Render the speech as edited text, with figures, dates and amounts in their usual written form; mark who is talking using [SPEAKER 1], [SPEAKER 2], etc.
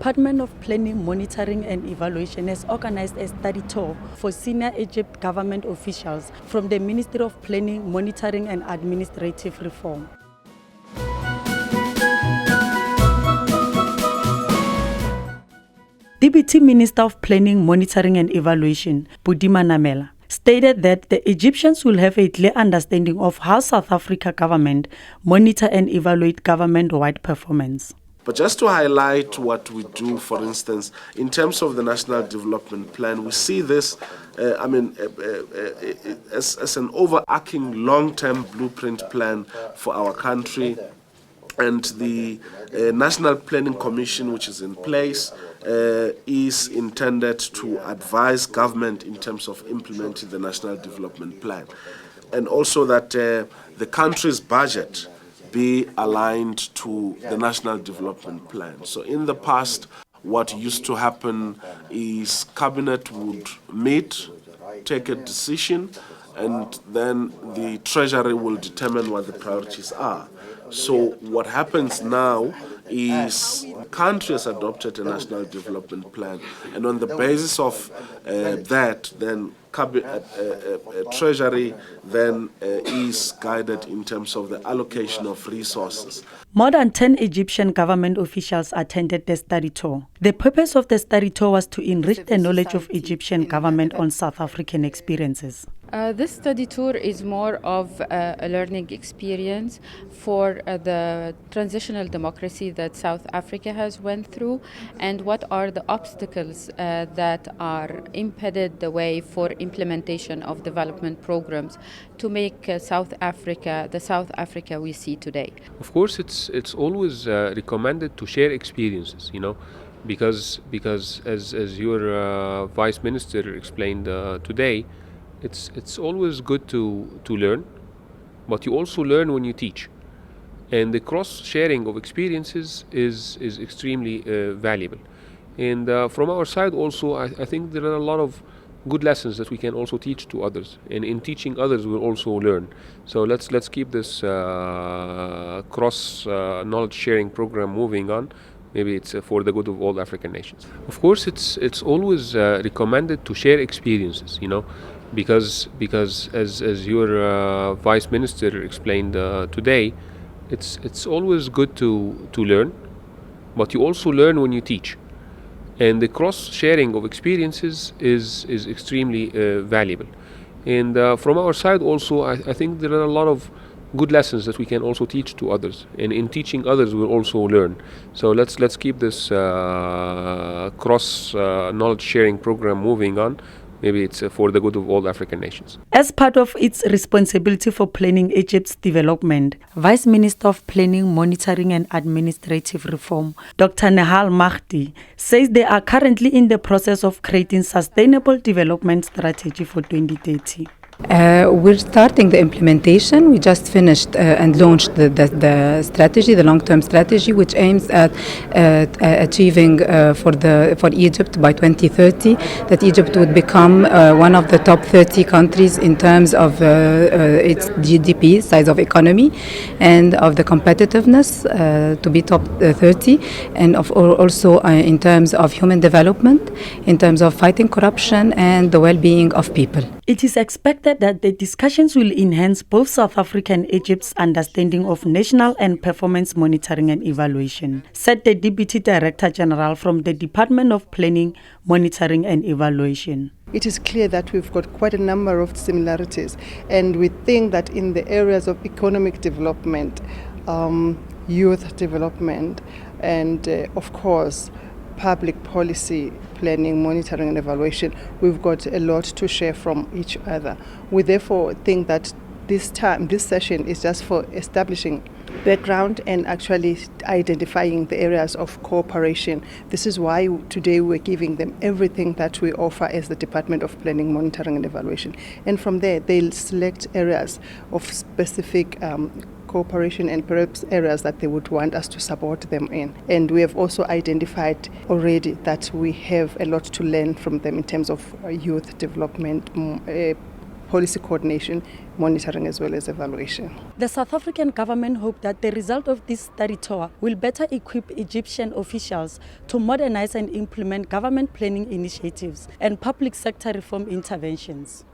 [SPEAKER 1] Department of Planning, Monitoring and Evaluation has organized a study tour for senior Egypt government officials from the Ministry of Planning, Monitoring and Administrative Reform. Deputy Minister of Planning, Monitoring and Evaluation, Budima Namela, stated that the Egyptians will have a clear understanding of how South Africa government monitor and evaluate government-wide performance.
[SPEAKER 2] But just to highlight what we do, for instance, in terms of the National Development Plan, we see this, as an overarching long-term blueprint plan for our country. And the National Planning Commission, which is in place, is intended to advise government in terms of implementing the National Development Plan. And also that the country's budget be aligned to the National Development Plan. So in the past, what used to happen is Cabinet would meet, take a decision, and then the Treasury will determine what the priorities are. So what happens now is the country has adopted a National Development Plan, and on the basis of that, then Treasury then is guided in terms of the allocation of resources.
[SPEAKER 1] More than 10 Egyptian government officials attended the study tour. The purpose of the study tour was to enrich the knowledge of Egyptian government on South African experiences.
[SPEAKER 3] This study tour is more of a learning experience for the transitional democracy that South Africa has went through, and what are the obstacles that are impeded the way for implementation of development programs to make South Africa the South Africa we see today.
[SPEAKER 4] Of course, it's always recommended to share experiences, because as your Vice Minister explained today, it's always good to learn, but you also learn when you teach. And the cross-sharing of experiences is extremely valuable. And from our side also, I think there are a lot of good lessons that we can also teach to others. And in teaching others, we'll also learn. So let's keep this cross-knowledge sharing program moving on. Maybe it's for the good of all African nations. Of course, it's always recommended to share experiences, because as your Vice Minister explained today, it's always good to learn, but you also learn when you teach. And the cross-sharing of experiences is extremely valuable. And from our side also, I think there are a lot of good lessons that we can also teach to others. And in teaching others, we'll also learn. So let's keep this cross-knowledge sharing program moving on. Maybe it's for the good of all African nations.
[SPEAKER 1] As part of its responsibility for planning Egypt's development, Vice Minister of Planning, Monitoring and Administrative Reform, Dr. Nehal Mahdi, says they are currently in the process of creating sustainable development strategy for 2030.
[SPEAKER 5] We're starting the implementation. We just finished and launched the strategy, the long-term strategy, which aims at achieving for Egypt by 2030 that Egypt would become one of the top 30 countries in terms of its GDP, size of economy, and of the competitiveness to be top 30, and also in terms of human development, in terms of fighting corruption and the well-being of people.
[SPEAKER 1] It is expected that the discussions will enhance both South Africa and Egypt's understanding of national and performance monitoring and evaluation, said the Deputy Director General from the Department of Planning, Monitoring and Evaluation.
[SPEAKER 6] It is clear that we've got quite a number of similarities, and we think that in the areas of economic development, youth development, and of course, public policy planning, monitoring and evaluation, we've got a lot to share from each other. We therefore think that this session is just for establishing background and actually identifying the areas of cooperation. This is why today we're giving them everything that we offer as the Department of Planning, Monitoring and Evaluation. And from there, they'll select areas of specific cooperation and perhaps areas that they would want us to support them in. And we have also identified already that we have a lot to learn from them in terms of youth development, policy coordination, monitoring as well as evaluation.
[SPEAKER 1] The South African government hoped that the result of this study tour will better equip Egyptian officials to modernize and implement government planning initiatives and public sector reform interventions.